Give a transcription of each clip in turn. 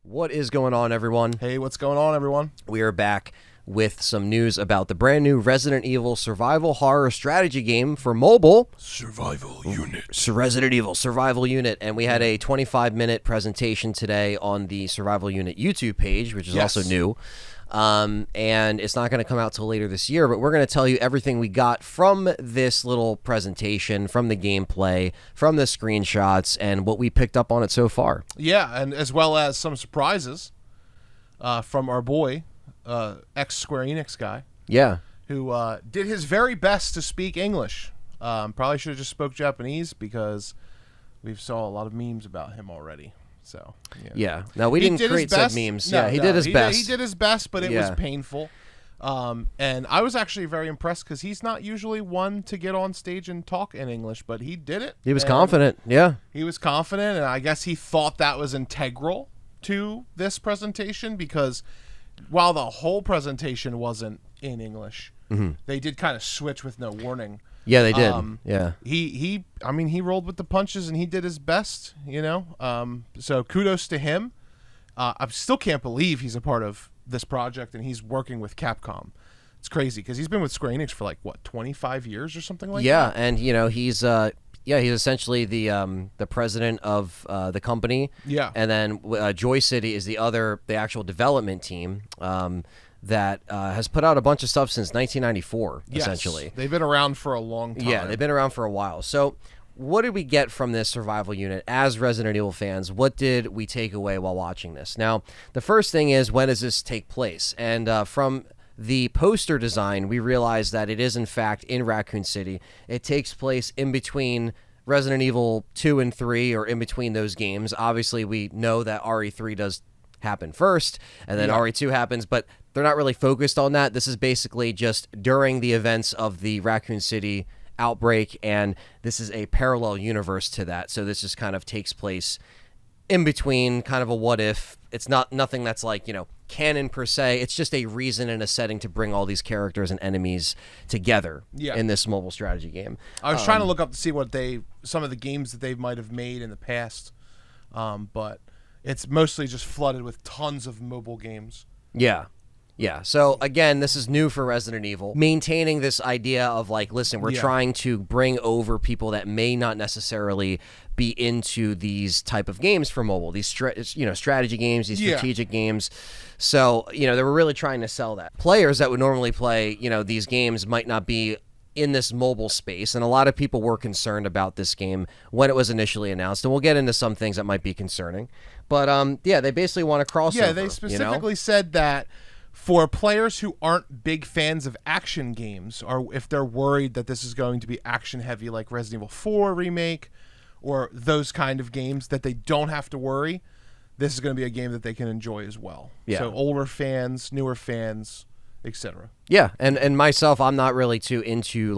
What is going on, everyone? Hey, what's going on, everyone? We are back with some news about the brand new Resident Evil survival horror strategy game for mobile. Survival Unit. Resident Evil Survival Unit. And we had a 25-minute presentation today on the Survival Unit YouTube page, which is also new. And it's not going to come out till later this year, but we're going to tell you everything we got from this little presentation, from the gameplay, from the screenshots, and what we picked up on it so far. Yeah, and as well as some surprises from our boy, ex-Square Enix guy. Yeah. Who did his very best to speak English. Probably should have just spoke Japanese because we've saw a lot of memes about him already. So yeah. No, we didn't create said memes. No, he did his best. He did his best, but it was painful. And I was actually very impressed because he's not usually one to get on stage and talk in English, but he did it. He was confident. Yeah. He was confident, and I guess he thought that was integral to this presentation because while the whole presentation wasn't in English, they did kind of switch with no warning. Yeah, they did. He rolled with the punches and he did his best, so kudos to him. I still can't believe he's a part of this project and he's working with Capcom. It's crazy because he's been with Square Enix for 25 years or something like that. Yeah, and he's essentially the president of the company. Yeah, and then Joy City is the actual development team. That has put out a bunch of stuff since 1994, essentially. They've been around for a long time. Yeah, they've been around for a while. So what did we get from this survival unit as Resident Evil fans? What did we take away while watching this? Now, the first thing is, when does this take place? And from the poster design, we realized that it is, in fact, in Raccoon City. It takes place in between Resident Evil 2 and 3, or in between those games. Obviously, we know that RE3 does happen first, and then RE2 happens, but they're not really focused on that. This is basically just during the events of the Raccoon City outbreak, and this is a parallel universe to that. So this just kind of takes place in between, kind of a what if. It's nothing that's canon per se. It's just a reason and a setting to bring all these characters and enemies together in this mobile strategy game. I was trying to look up to see what some of the games that they might have made in the past, but it's mostly just flooded with tons of mobile games. Yeah. Yeah, so again, this is new for Resident Evil. Maintaining this idea of listen, we're trying to bring over people that may not necessarily be into these type of games for mobile. These strategy games, these strategic games. So, they were really trying to sell that. Players that would normally play, these games might not be in this mobile space, and a lot of people were concerned about this game when it was initially announced, and we'll get into some things that might be concerning. But they basically want to crossover. Yeah, they specifically said that for players who aren't big fans of action games, or if they're worried that this is going to be action heavy like Resident Evil 4 Remake or those kind of games, that they don't have to worry. This is going to be a game that they can enjoy as well. Yeah. So older fans, newer fans, etc. Yeah, and myself, I'm not really too into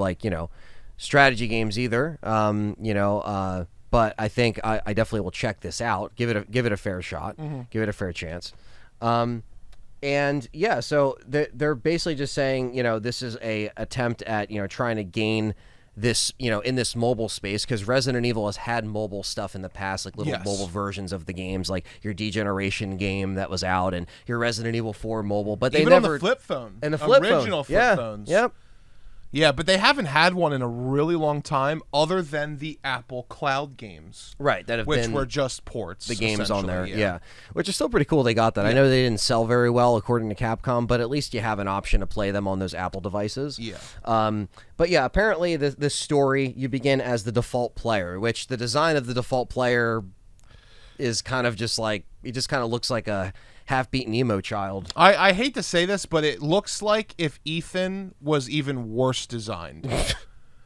strategy games either. But I think I definitely will check this out. Give it a fair shot. Give it a fair chance. And yeah, so they're basically just saying, this is a attempt at, trying to gain this, in this mobile space, because Resident Evil has had mobile stuff in the past, like little mobile versions of the games, like your Degeneration game that was out and your Resident Evil 4 mobile, but they even never on the flip phone, and the flip original phone. Flip phones. Yep. Yeah, but they haven't had one in a really long time, other than the Apple Cloud games, right? Which were just ports. The games on there, which is still pretty cool. They got that. Yeah. I know they didn't sell very well, according to Capcom, but at least you have an option to play them on those Apple devices. Yeah. But yeah, apparently this story, you begin as the default player, which the design of the default player is kind of just it just kind of looks like a half-beaten emo child. I hate to say this, but it looks like if Ethan was even worse designed.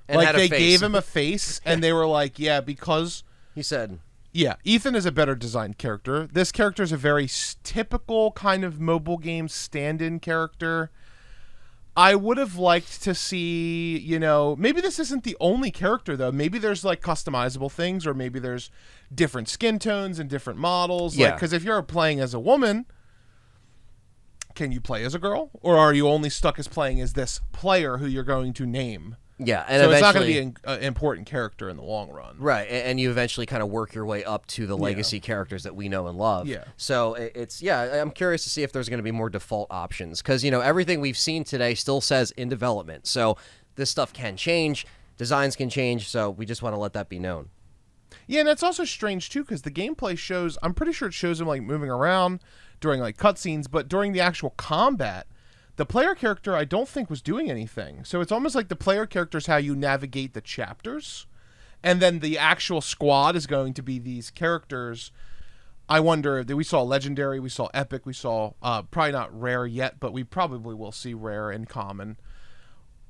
And they gave him a face, and they were like, because... He said... Yeah, Ethan is a better designed character. This character is a very typical kind of mobile game stand-in character. I would have liked to see, maybe this isn't the only character, though. Maybe there's, customizable things, or maybe there's different skin tones and different models. Yeah. Because if you're playing as a woman, can you play as a girl? Or are you only stuck as playing as this player who you're going to name? Yeah, and so it's not going eventually, to be an important character in the long run. right? And you eventually kind of work your way up to the legacy characters that we know and love. Yeah. So it's I'm curious to see if there's going to be more default options because everything we've seen today still says in development. So this stuff can change, designs can change. So we just want to let that be known. Yeah, and that's also strange too because the gameplay shows. I'm pretty sure it shows him like moving around during like cutscenes, but during the actual combat, the player character I don't think was doing anything. So it's almost like the player character is how you navigate the chapters, and then the actual squad is going to be these characters. I wonder if we saw legendary, we saw epic, we saw probably not rare yet, but we probably will see rare and common.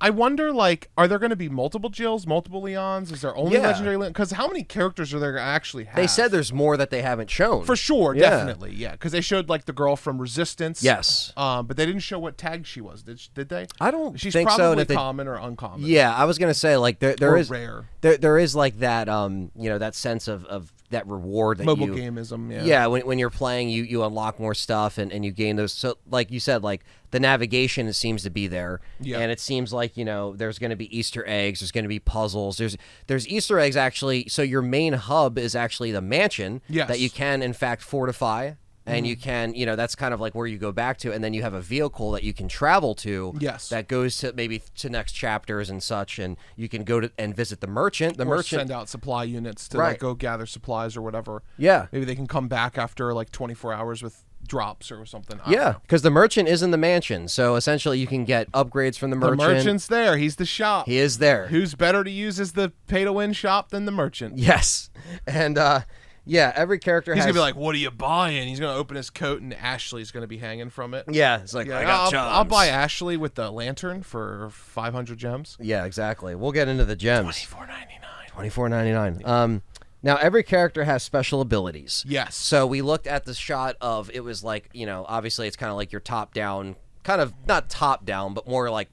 I wonder, like, are there going to be multiple Jills, multiple Leons? Is there only legendary Leon? Because how many characters are there going to actually have? They said there's more that they haven't shown. For sure, definitely, yeah. Because they showed, like, the girl from Resistance. Yes. But they didn't show what tag she was. Did they? I don't She's think so. probably common or uncommon. Yeah, I was going to say, like, there is rare. There is, like, that, that sense of that reward that mobile gameism, when you're playing, you unlock more stuff and you gain those. So, like you said, like, the navigation seems to be there. Yeah. And it seems like, there's going to be Easter eggs. There's going to be puzzles. There's Easter eggs, actually. So your main hub is actually the mansion that you can, in fact, fortify. And you can, that's kind of like where you go back to. And then you have a vehicle that you can travel to. Yes. That goes to maybe to next chapters and such. And you can go to and visit the merchant. Or send out supply units to like go gather supplies or whatever. Yeah. Maybe they can come back after like 24 hours with drops or something. Yeah, because the merchant is in the mansion. So essentially you can get upgrades from the merchant. The merchant's there. He's the shop. He is there. Who's better to use as the pay-to-win shop than the merchant? Yes. And, every character He's has... going to be like, what are you buying? He's going to open his coat and Ashley's going to be hanging from it. Yeah, it's like, I got charms. I'll buy Ashley with the lantern for 500 gems. Yeah, exactly. We'll get into the gems. $24.99. $24.99. Now, every character has special abilities. Yes. So we looked at the shot of, it was like, obviously it's kind of like your top-down, kind of, not top-down, but more like,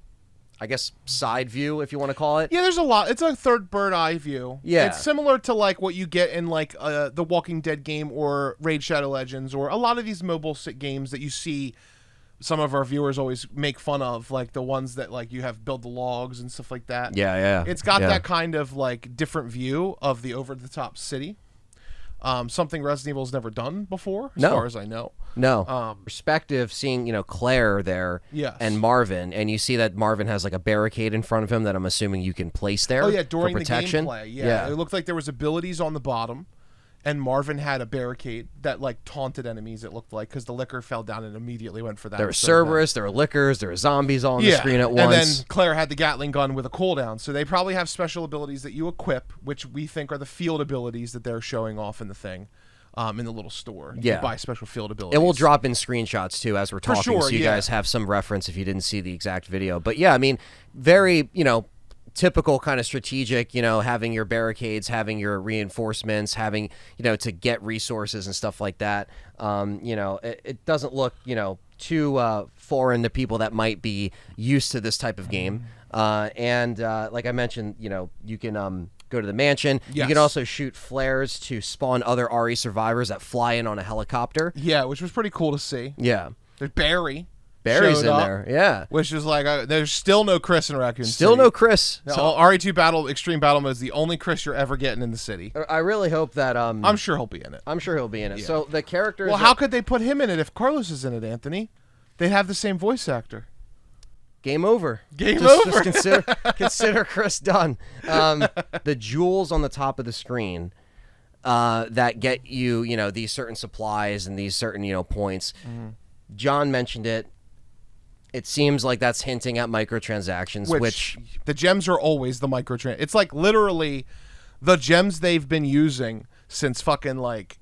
I guess, side view, if you want to call it. Yeah, there's a lot. It's a third bird eye view. Yeah. It's similar to like what you get in like the Walking Dead game or Raid Shadow Legends or a lot of these mobile games that you see some of our viewers always make fun of, like the ones that like you have build the logs and stuff like that. Yeah. It's got that kind of like different view of the over-the-top city. Something Resident Evil's never done before, as far as I know. No. Perspective, seeing, Claire there and Marvin, and you see that Marvin has like a barricade in front of him that I'm assuming you can place there. Oh, yeah, during for protection. the gameplay. Yeah. It looked like there was abilities on the bottom, and Marvin had a barricade that like taunted enemies, it looked like, because the liquor fell down and immediately went for that. There were Cerberus, there were lickers, there were zombies all on the screen at once. And then Claire had the Gatling gun with a cooldown. So they probably have special abilities that you equip, which we think are the field abilities that they're showing off in the thing. In the little store. You can buy special field abilities. And we'll drop in screenshots, too, as we're talking, so you guys have some reference if you didn't see the exact video. But, yeah, I mean, very, typical kind of strategic, having your barricades, having your reinforcements, having, to get resources and stuff like that. It doesn't look, too foreign to people that might be used to this type of game. And like I mentioned, you can... go to the mansion. Yes. You can also shoot flares to spawn other RE survivors that fly in on a helicopter. Yeah, which was pretty cool to see. Yeah. There's Barry's in there, yeah. Which is like, there's still no Chris in Raccoon City. Still no Chris. No, RE2 Extreme Battle Mode is the only Chris you're ever getting in the city. I really hope that... I'm sure he'll be in it. Yeah. So the characters... Well, how could they put him in it if Carlos is in it, Anthony? They'd have the same voice actor. Game over. Just consider Chris done. The jewels on the top of the screen that get you, these certain supplies and these certain, points. Mm-hmm. John mentioned it. It seems like that's hinting at microtransactions, which the gems are always the microtrans. It's like literally the gems they've been using since fucking like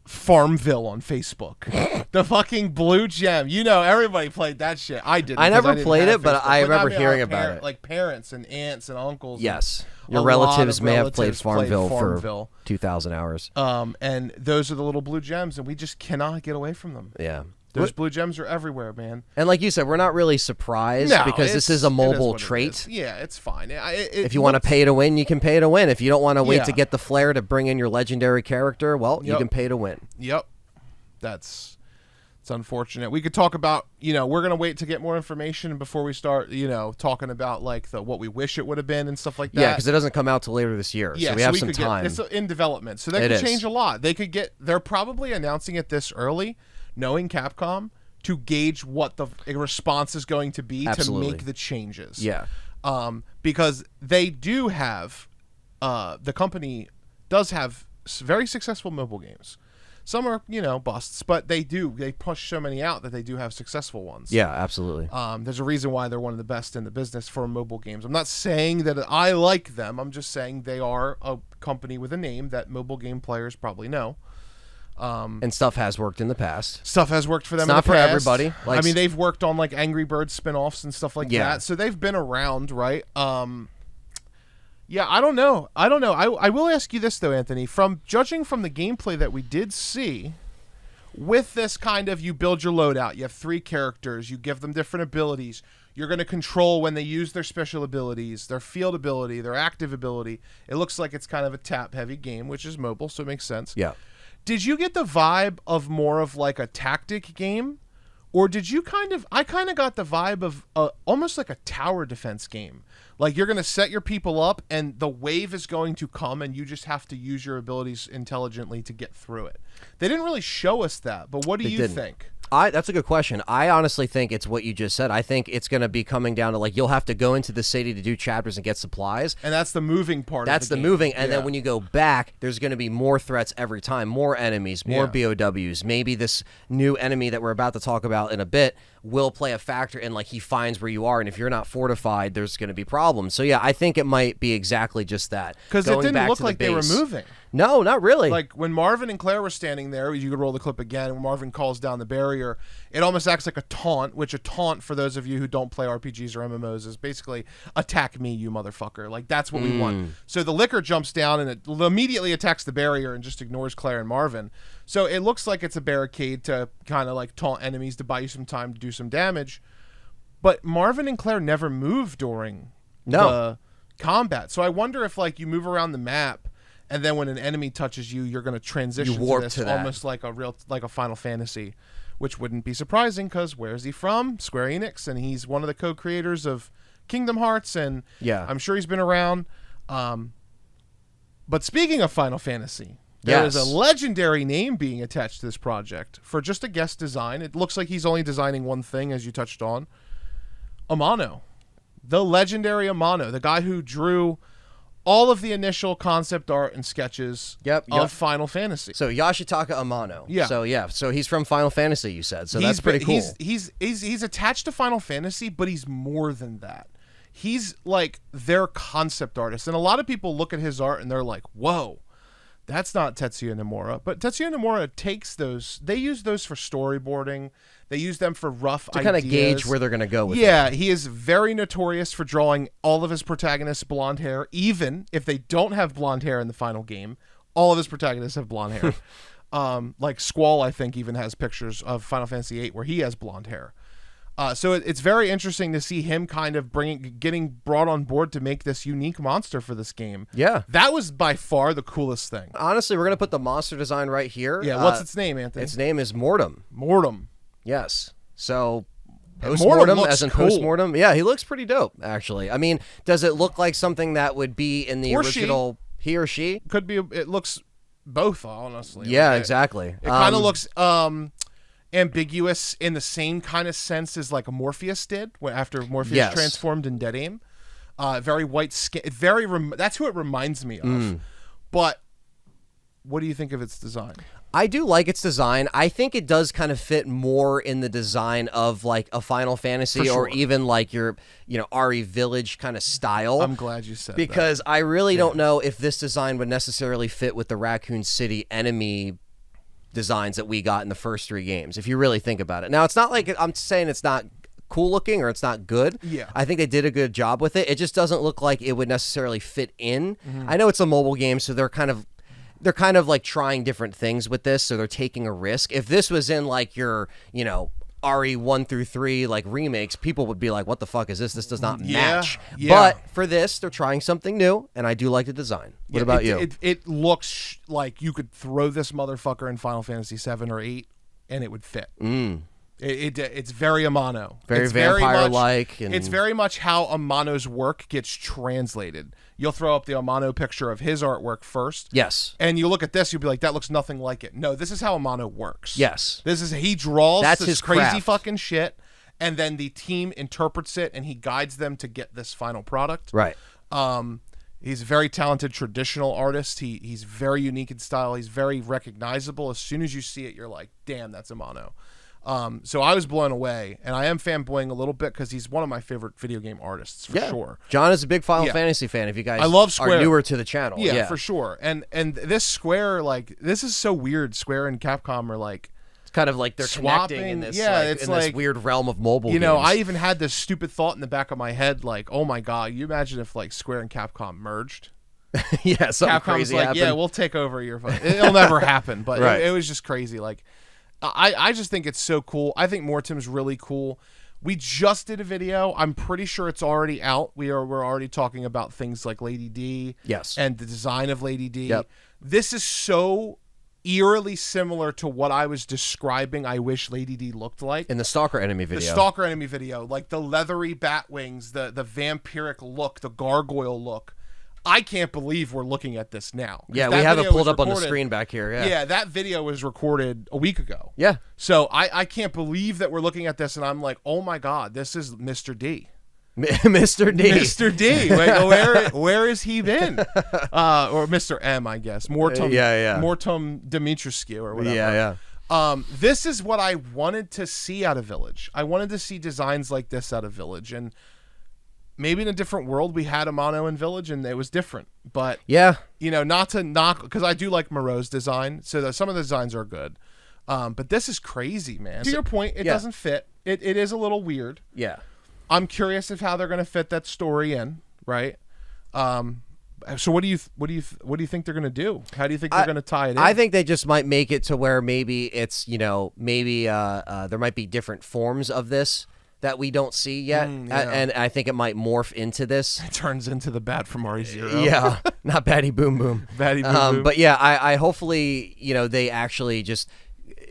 Farmville on Facebook. The fucking blue gem. Everybody played that shit. I didn't. I never played it, but I remember hearing about it. Like parents and aunts and uncles. Yes. Your relatives may have played Farmville for 2,000 hours. And those are the little blue gems, and we just cannot get away from them. Yeah. Those blue gems are everywhere, man. And like you said, we're not really surprised because this is a mobile trait. Yeah, it's fine. If you want to pay to win, you can pay to win. If you don't want to wait to get the flair to bring in your legendary character, well, you can pay to win. Yep. That's It's unfortunate. We could talk about, we're going to wait to get more information before we start, talking about like what we wish it would have been and stuff like that. Yeah, because it doesn't come out till later this year. Yeah, so we have some could time. It's in development. So they could change a lot. They're probably announcing it this early, knowing Capcom, to gauge what the response is going to be to make the changes. Yeah. Because they do have, the company does have very successful mobile games. Some are, busts, but they push so many out that they do have successful ones. Yeah, absolutely. There's a reason why they're one of the best in the business for mobile games. I'm not saying that I like them. I'm just saying they are a company with a name that mobile game players probably know. And stuff has worked in the past. Stuff has worked for them. It's not for everybody. I mean, they've worked on like Angry Birds spin-offs and stuff like that. So they've been around, right? Yeah, I don't know. I will ask you this though, Anthony. From judging from the gameplay that we did see, with this kind of, you build your loadout, you have 3 characters, you give them different abilities. You're going to control when they use their special abilities, their field ability, their active ability. It looks like it's kind of a tap-heavy game, which is mobile, so it makes sense. Yeah. Did you get the vibe of more of like a tactic game? Or did you I kind of got the vibe of almost like a tower defense game. Like you're going to set your people up and the wave is going to come and you just have to use your abilities intelligently to get through it. They didn't really show us that, but what do you think? That's a good question. I honestly think it's what you just said. I think it's going to be coming down to like you'll have to go into the city to do chapters and get supplies. And that's the moving part That's of the game. moving. And then when you go back, there's going to be more threats every time, more enemies, more BOWs. Maybe this new enemy that we're about to talk about in a bit will play a factor in like he finds where you are. And if you're not fortified, there's going to be problems. So yeah, I think it might be exactly just that. Because it didn't look like they were moving. No, not really. Like when Marvin and Claire were standing there, you could roll the clip again. When Marvin calls down the barrier, it almost acts like a taunt, which a taunt, for those of you who don't play RPGs or MMOs, is basically attack me, you motherfucker. Like that's what we want. So the liquor jumps down and it immediately attacks the barrier and just ignores Claire and Marvin. So it looks like it's a barricade to kind of like taunt enemies to buy you some time to do some damage. But Marvin and Claire never move during the combat. So I wonder if like you move around the map and then when an enemy touches you, you're going to transition to this almost like a Final Fantasy, which wouldn't be surprising because where is he from? Square Enix, and he's one of the co-creators of Kingdom Hearts, and I'm sure he's been around. But speaking of Final Fantasy, there is a legendary name being attached to this project for just a guest design. It looks like he's only designing one thing, as you touched on. Amano. The legendary Amano, the guy who drew all of the initial concept art and sketches of Final Fantasy. So Yoshitaka Amano. Yeah. So he's from Final Fantasy, you said. So that's pretty cool. He's attached to Final Fantasy, but he's more than that. He's like their concept artist. And a lot of people look at his art and they're like, whoa, that's not Tetsuya Nomura. But Tetsuya Nomura takes those. They use those for storyboarding. They use them for rough ideas. To kind of gauge where they're going to go with it. Yeah, he is very notorious for drawing all of his protagonists blonde hair. Even if they don't have blonde hair in the final game, all of his protagonists have blonde hair. Like Squall, I think, even has pictures of Final Fantasy VIII where he has blonde hair. So it's very interesting to see him kind of getting brought on board to make this unique monster for this game. Yeah. That was by far the coolest thing. Honestly, we're going to put the monster design right here. Yeah, what's its name, Anthony? Its name is Mortem. Mortem. Yes. So post-mortem, as in cool. Post-mortem. Yeah, he looks pretty dope, actually. I mean, does it look like something that would be in the original he or she? Could be. It looks both, honestly. Yeah, exactly. It kind of looks ambiguous in the same kind of sense as like Morpheus did after Morpheus transformed in Dead Aim. Very white skin. That's who it reminds me of. But what do you think of its design? I do like its design. I think it does kind of fit more in the design of like a Final Fantasy or even like your, RE Village kind of style. I'm glad you said that. Because I really don't know if this design would necessarily fit with the Raccoon City enemy designs that we got in the first 3 games, if you really think about it. Now, it's not like I'm saying it's not cool looking or it's not good. Yeah. I think they did a good job with it. It just doesn't look like it would necessarily fit in. I know it's a mobile game, so they're kind of like trying different things with this, so they're taking a risk. If this was in like your, RE 1 through 3 like remakes, people would be like, what the fuck is this? This does not match. But for this, they're trying something new, and I do like the design. What about you? It looks like you could throw this motherfucker in Final Fantasy 7 or 8 and it would fit. Mm. It's very Amano. Very it's vampire-like. It's very much how Amano's work gets translated. You'll throw up the Amano picture of his artwork first. Yes. And you look at this, you'll be like, that looks nothing like it. No, this is how Amano works. Yes. He draws That's this his crazy craft. fucking shit, and then the team interprets it, and he guides them to get this final product. Right. He's a very talented traditional artist. He's very unique in style. He's very recognizable. As soon as you see it, you're like, damn, that's Amano. So I was blown away, and I am fanboying a little bit because he's one of my favorite video game artists for sure. John is a big Final Fantasy fan. If you guys I love Square. are newer to the channel, yeah, for sure. And this Square, like, this is so weird. Square and Capcom are like, it's kind of like they're swapping connecting in this, it's in this weird realm of mobile. You know, games. I even had this stupid thought in the back of my head, like, oh my god, you imagine if like Square and Capcom merged? Yeah, something Capcom's crazy like, happened. yeah, we'll take over your phone. It'll never happen, but Right. it was just crazy. Like, I just think it's so cool. I think Mortem's really cool. We just did a video. I'm pretty sure it's already out. We're already talking about things like Lady D. Yes. And the design of Lady D. Yep. This is so eerily similar to what I was describing I wish Lady D looked like. In the Stalker enemy video. The Stalker enemy video. Like the leathery bat wings, the vampiric look, the gargoyle look. I can't believe we're looking at this now. Yeah, we have it pulled up on the screen back here. Yeah. Yeah, that video was recorded a week ago. Yeah. So I can't believe that we're looking at this and I'm like, oh my God, this is Mr. D. Mr. D. Mr. D. Like, where has he been? Or Mr. M, I guess. Mortem Dimitrescu or whatever. Yeah. This is what I wanted to see out of Village. I wanted to see designs like this out of Village. And maybe in a different world we had Amano in Village and it was different. But, yeah, you know, not to knock, because I do like Moreau's design. So some of the designs are good. But this is crazy, man. To your point, it doesn't fit. It is a little weird. Yeah. I'm curious of how they're going to fit that story in, right? So what do you think they're going to do? How do you think they're going to tie it in? I think they just might make it to where maybe it's, you know, maybe there might be different forms of this that we don't see yet, and I think it might morph into this. It turns into the bat from RE0. Yeah, not Batty Boom Boom. Batty Boom Boom. But yeah, I hopefully, you know, they actually just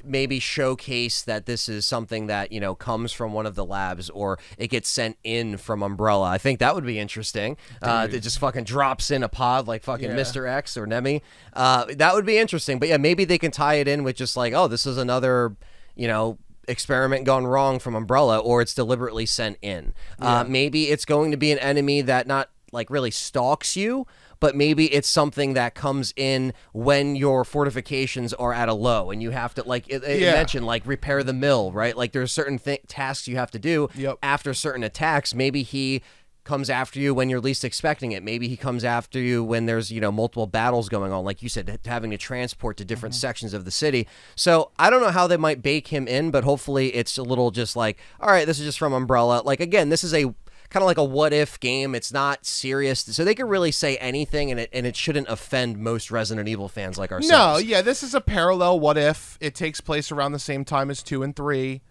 maybe showcase that this is something that, you know, comes from one of the labs or it gets sent in from Umbrella. I think that would be interesting. It just fucking drops in a pod like fucking Mr. X or Nemi. That would be interesting. But yeah, maybe they can tie it in with just like, oh, this is another, you know, experiment gone wrong from Umbrella, or it's deliberately sent in. Maybe it's going to be an enemy that not like really stalks you, but maybe it's something that comes in when your fortifications are at a low and you have to, like it mentioned, like repair the mill, right? Like there's certain tasks you have to do after certain attacks. Maybe he comes after you when you're least expecting it. Maybe he comes after you when there's, you know, multiple battles going on, like you said, having to transport to different sections of the city. So I don't know how they might bake him in, but hopefully it's a little just like, all right, this is just from Umbrella. Like, again, this is a kind of like a what if game. It's not serious, so they can really say anything, and it shouldn't offend most Resident Evil fans like ourselves. No, yeah, this is a parallel what if. It takes place around the same time as 2 and 3.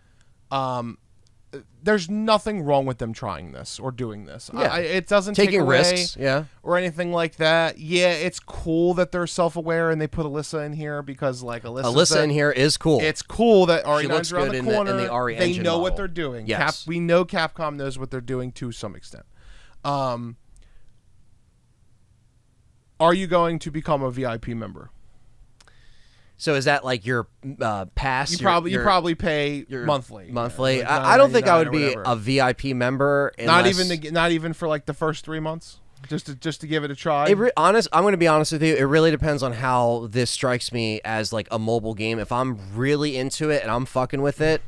There's nothing wrong with them trying this or doing this. Yeah. It doesn't Taking take away risks, or anything like that. Yeah, it's cool that they're self-aware and they put Alyssa in here because, like, Alyssa in here is cool. It's cool that She looks RE9's around good the corner. in the RE they engine know model. what they're doing. Yes. We know Capcom knows what they're doing to some extent. Are you going to become a VIP member? So is that like your pass? You probably pay monthly. Monthly. Like I don't think I would $9.99 or be whatever. a VIP member. Not Unless, even for like the first 3 months. Just to give it a try. I'm going to be honest with you. It really depends on how this strikes me as like a mobile game. If I'm really into it and I'm fucking with it,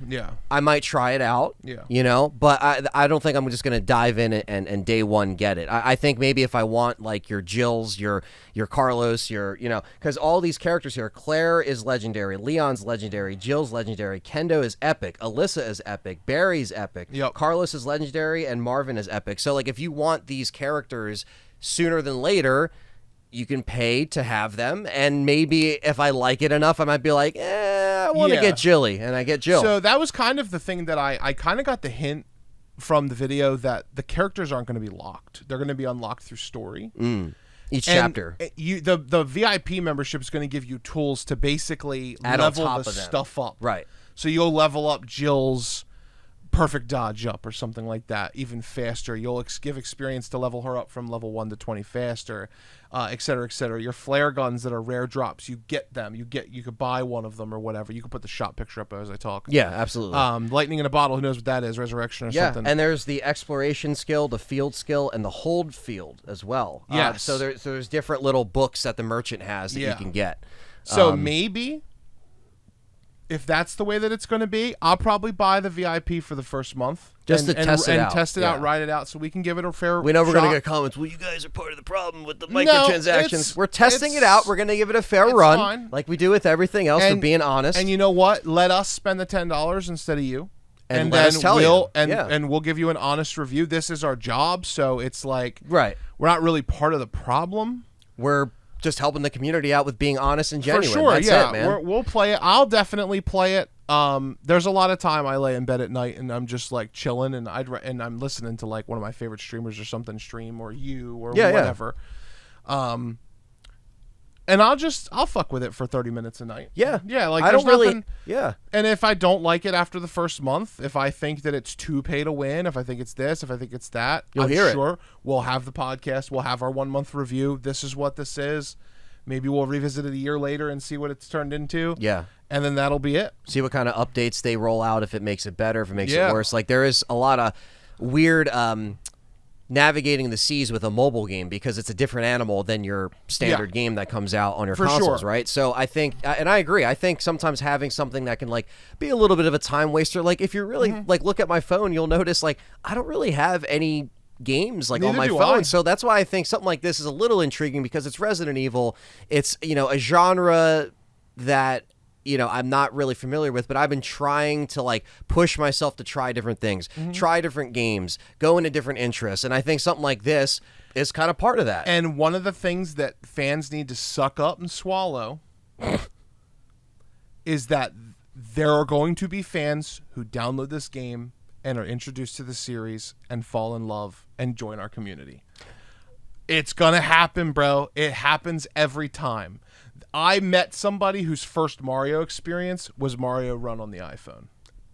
I might try it out. Yeah. You know, but I don't think I'm just going to dive in and day one get it. I think maybe if I want like your Jills, your Carlos, you know, because all these characters here, Claire is legendary, Leon's legendary, Jill's legendary, Kendo is epic, Alyssa is epic, Barry's epic, Carlos is legendary, and Marvin is epic. So like if you want these characters sooner than later, you can pay to have them, and maybe if I like it enough, I might be like, I want to get Jilly, and I get Jill. So that was kind of the thing that I kind of got the hint from the video that the characters aren't going to be locked. They're going to be unlocked through story. Each chapter. The VIP membership is going to give you tools to basically add level on top the of them. stuff up. Right. So you'll level up Jill's perfect dodge up or something like that even faster. You'll give experience to level her up from level 1 to 20 faster, et cetera, et cetera. Your flare guns that are rare drops, you get them. You could buy one of them or whatever. You can put the shot picture up as I talk. Yeah, absolutely. Lightning in a bottle, who knows what that is, resurrection or something. And there's the exploration skill, the field skill, and the hold field as well. Yes. So there's different little books that the merchant has that you can get. So maybe if that's the way that it's going to be, I'll probably buy the VIP for the first month. Just to test it out. Test it out, ride it out, so we can give it a fair We know we're shot. going to get comments, well, you guys are part of the problem with the microtransactions. We're testing it out. We're going to give it a fair run, fine. like we do with everything else, for being honest. And you know what? Let us spend the $10 instead of you. And let us tell you. And we'll give you an honest review. This is our job, so it's like we're not really part of the problem. We're just helping the community out with being honest and genuine. For sure, That's it, man. We'll play it. I'll definitely play it. There's a lot of time I lay in bed at night and I'm just like chilling and I'm listening to like one of my favorite streamers or something stream, or you or whatever. And I'll fuck with it for 30 minutes a night. Yeah. Yeah, like I there's don't nothing. Yeah. And if I don't like it after the first month, if I think that it's too pay to win, if I think it's this, if I think it's that, You'll hear it. Sure, we'll have the podcast. We'll have our 1 month review. This is what this is. Maybe we'll revisit it a year later and see what it's turned into. Yeah. And then that'll be it. See what kind of updates they roll out, if it makes it better, if it makes it worse. Like, there is a lot of weird navigating the seas with a mobile game because it's a different animal than your standard game that comes out on your consoles, right? So I think, and I agree, I think sometimes having something that can like be a little bit of a time waster, like if you really like look at my phone, you'll notice like I don't really have any games like on my phone. So that's why I think something like this is a little intriguing, because it's Resident Evil. It's, you know, a genre that, you know, I'm not really familiar with, but I've been trying to like push myself to try different things, try different games, go into different interests. And I think something like this is kind of part of that. And one of the things that fans need to suck up and swallow is that there are going to be fans who download this game and are introduced to the series and fall in love and join our community. It's going to happen, bro. It happens every time. I met somebody whose first Mario experience was Mario Run on the iPhone.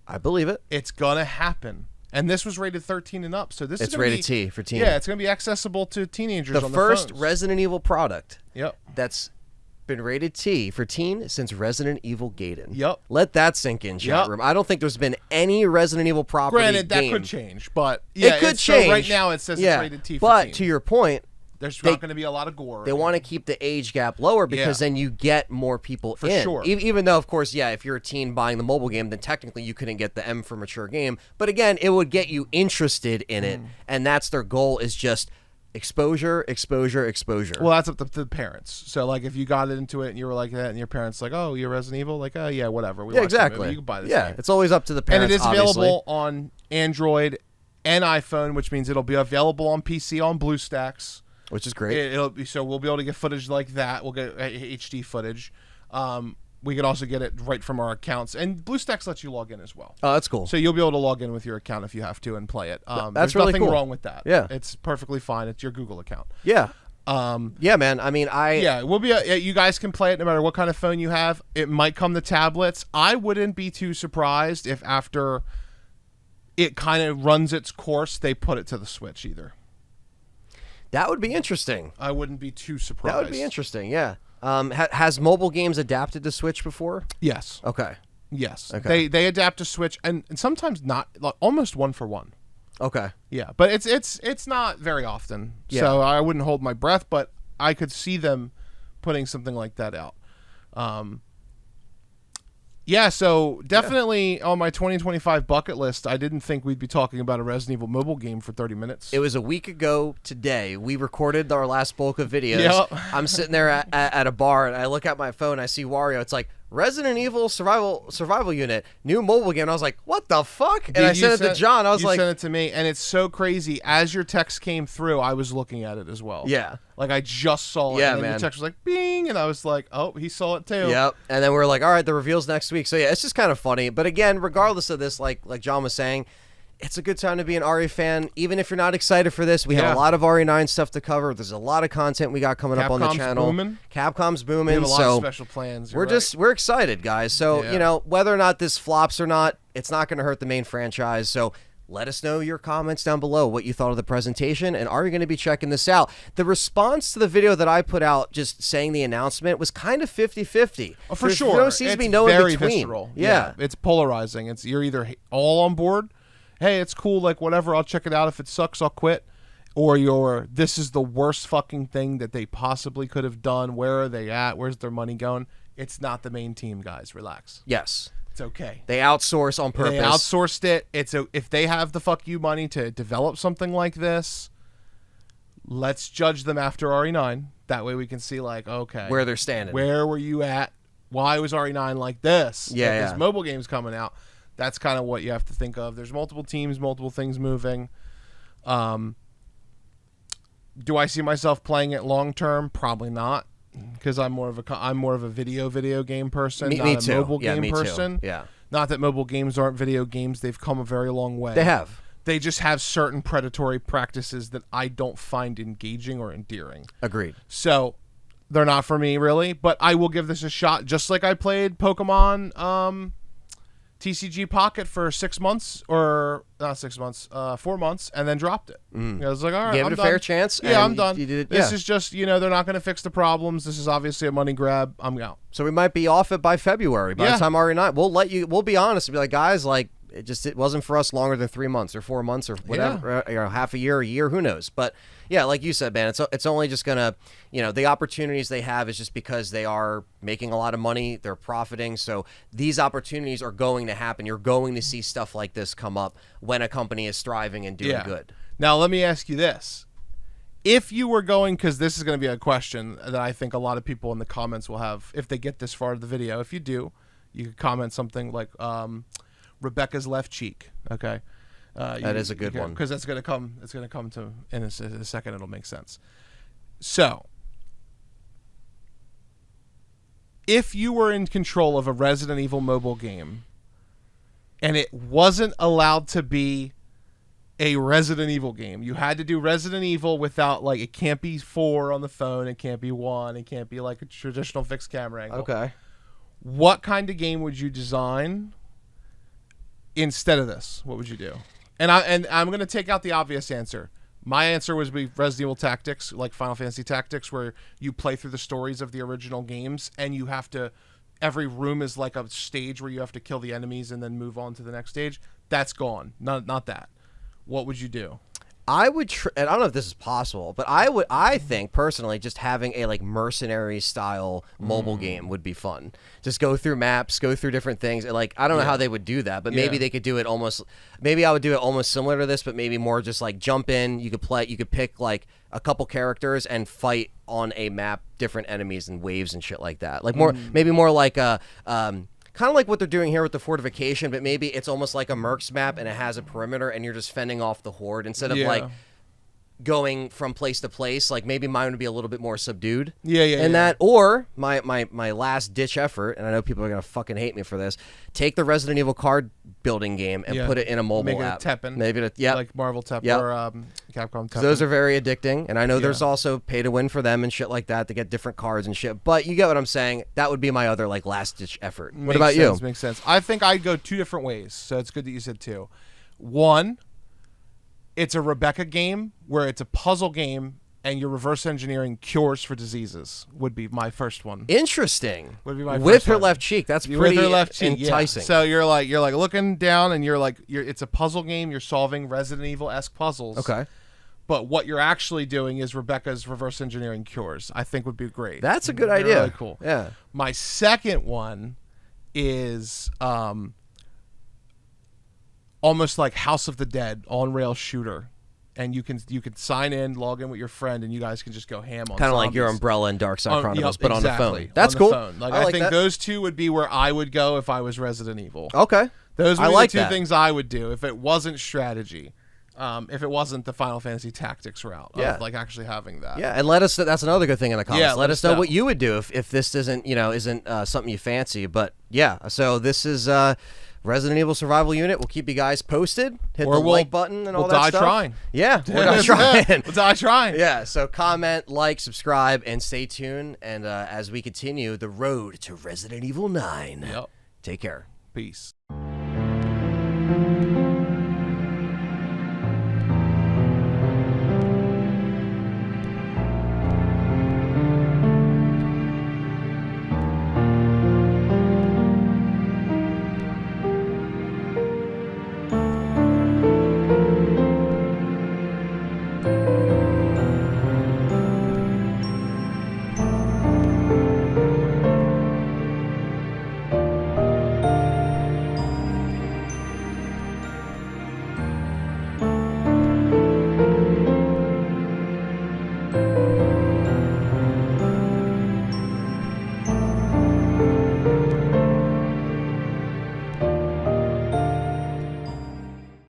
I believe it. It's going to happen. And this was rated 13 and up, so this is rated T for teen. Yeah, it's going to be accessible to teenagers on the first phones. Resident Evil product. Yep. That's been rated T for teen since Resident Evil Gaiden. Yep. Let that sink in, chat room. I don't think there's been any Resident Evil property Granted, that game. could change, but yeah, it could change. So right now it says it's rated T for but teen. To your point, there's not going to be a lot of gore. They want to keep the age gap lower because then you get more people in. Sure. Even though, of course, if you're a teen buying the mobile game, then technically you couldn't get the M for mature game. But again, it would get you interested in it, and that's their goal, is just exposure, exposure, exposure. Well, that's up to the parents. So, like, if you got into it and you were like that, and your parents like, "Oh, you're Resident Evil," like, "Oh, yeah, whatever." We watched the movie. exactly. You can buy this. Yeah, game. it's always up to the parents. And it is obviously. available on Android and iPhone, which means it'll be available on PC on BlueStacks. Which is great. It'll be, so we'll be able to get footage like that. We'll get HD footage. We could also get it right from our accounts, and BlueStacks lets you log in as well. Oh, that's cool. So you'll be able to log in with your account if you have to and play it. That's there's really nothing cool. wrong with that. Yeah, it's perfectly fine. It's your Google account. Yeah. Yeah, man. I mean, we'll be. You guys can play it no matter what kind of phone you have. It might come to tablets. I wouldn't be too surprised if after it kind of runs its course, they put it to the Switch either. That would be interesting. I wouldn't be too surprised. That would be interesting, yeah. Has mobile games adapted to Switch before? Yes. Okay. Yes. Okay. They adapt to Switch, and sometimes not, like, almost one for one. Okay. Yeah, but it's not very often. Yeah. So I wouldn't hold my breath, but I could see them putting something like that out. Yeah, so definitely on my 2025 bucket list, I didn't think we'd be talking about a Resident Evil mobile game for 30 minutes. It was a week ago today. We recorded our last bulk of videos. Yep. I'm sitting there at a bar, and I look at my phone. I see Wario. It's like, Resident Evil survival unit, new mobile game. And I was like, what the fuck? And I sent it to John. I was like, you sent it to me, and it's so crazy. As your text came through, I was looking at it as well. Yeah. Like, I just saw it. Yeah, and then man. your text was like, bing, and I was like, oh, he saw it too. Yep. And then we were like, all right, the reveal's next week. So yeah, it's just kind of funny. But again, regardless of this, like John was saying, it's a good time to be an RE fan. Even if you're not excited for this, we have a lot of RE9 stuff to cover. There's a lot of content we got coming up on the channel. Capcom's booming. We have a lot of special plans. We're excited, guys. So, you know, whether or not this flops or not, it's not going to hurt the main franchise. So let us know your comments down below, what you thought of the presentation, and are you going to be checking this out? The response to the video that I put out just saying the announcement was kind of 50-50. Oh, for sure. There seems to be no in between. Visceral. Yeah. It's polarizing. You're either all on board, hey, it's cool, like whatever, I'll check it out. If it sucks, I'll quit. Or you're, this is the worst fucking thing that they possibly could have done. Where are they at? Where's their money going? It's not the main team, guys. Relax. Yes. It's okay. They outsource on purpose. They outsourced it. If they have the fuck you money to develop something like this, let's judge them after RE9. That way we can see, like, okay, where they're standing. Where were you at? Why was RE9 like this? Yeah. This mobile game's coming out. That's kind of what you have to think of. There's multiple teams, multiple things moving. Do I see myself playing it long term? Probably not. Because I'm more of a video game person, not a mobile game person. Yeah. Not that mobile games aren't video games. They've come a very long way. They have. They just have certain predatory practices that I don't find engaging or endearing. Agreed. So they're not for me, really. But I will give this a shot, just like I played Pokemon TCG Pocket for 6 months, or not 6 months, 4 months, and then dropped it. I was like, all right, gave it a fair chance. Yeah, I'm done. You did it, this is just, they're not going to fix the problems. This is obviously a money grab. I'm out. So we might be off it by February. By the time RE9, we'll be honest and be like, guys, like, it wasn't for us longer than 3 months or 4 months or whatever, half a year, who knows. But yeah, like you said, man, it's only just gonna, the opportunities they have is just because they are making a lot of money, they're profiting. So these opportunities are going to happen. You're going to see stuff like this come up when a company is thriving and doing good. Now let me ask you this: if you were going, because this is going to be a question that I think a lot of people in the comments will have if they get this far of the video. If you do, you could comment something like Rebecca's left cheek. Okay. That is a good one, because that's going to come. It's going to come to in a second. It'll make sense. So, if you were in control of a Resident Evil mobile game, and it wasn't allowed to be a Resident Evil game, you had to do Resident Evil without, like, it can't be 4 on the phone, it can't be 1, it can't be like a traditional fixed camera angle. Okay. What kind of game would you design instead of this? What would you do? And I'm going to take out the obvious answer. My answer was Resident Evil Tactics, like Final Fantasy Tactics, where you play through the stories of the original games, and you have to, every room is like a stage where you have to kill the enemies and then move on to the next stage. That's gone. Not that. What would you do? I would, and I don't know if this is possible, but I think personally, just having a like mercenary style mobile game would be fun. Just go through maps, go through different things. Like, I don't know how they would do that, but maybe they could do it almost. Maybe I would do it almost similar to this, but maybe more just like jump in. You could pick like a couple characters and fight on a map, different enemies and waves and shit like that. Like maybe more like a. Kind of like what they're doing here with the fortification, but maybe it's almost like a Mercs map and it has a perimeter and you're just fending off the horde instead of like going from place to place. Like maybe mine would be a little bit more subdued. That, or my last ditch effort, and I know people are gonna fucking hate me for this. Take the Resident Evil card building game and put it in a mobile app. Maybe like Marvel Teppen or Capcom Teppen. Those are very addicting, and I know there's also pay to win for them and shit like that to get different cards and shit. But you get what I'm saying. That would be my other like last ditch effort. What about you? Makes sense. I think I'd go 2 different ways. So it's good that you said 2. One, it's a Rebecca game where it's a puzzle game and you're reverse engineering cures for diseases. Would be my first one. Interesting. Would be my with first her one. left cheek. That's pretty with her left cheek, enticing. So you're like looking down and it's a puzzle game. You're solving Resident Evil-esque puzzles. Okay. But what you're actually doing is Rebecca's reverse engineering cures. I think would be great. That's a good idea. Really cool. Yeah. My second one is almost like House of the Dead on-rail shooter. And you can sign in, log in with your friend, and you guys can just go ham on kind of like your Umbrella and Dark Side Chronicles, but exactly. on the phone. That's cool. Like, I think those 2 would be where I would go if I was Resident Evil. Okay. Those would be the 2 things I would do if it wasn't strategy. If it wasn't the Final Fantasy Tactics route of like actually having that. Yeah, and let us. That's another good thing in the comments. Yeah, let us know what you would do if this isn't something you fancy. But yeah, so this is. Resident Evil Survival Unit. We'll keep you guys posted. Hit Or the we'll- like button and all we'll that die stuff. trying. Yeah, we'll die trying. We'll die trying. Yeah, so comment, like, subscribe, and stay tuned. And as we continue the road to Resident Evil 9, Yep. take care. Peace.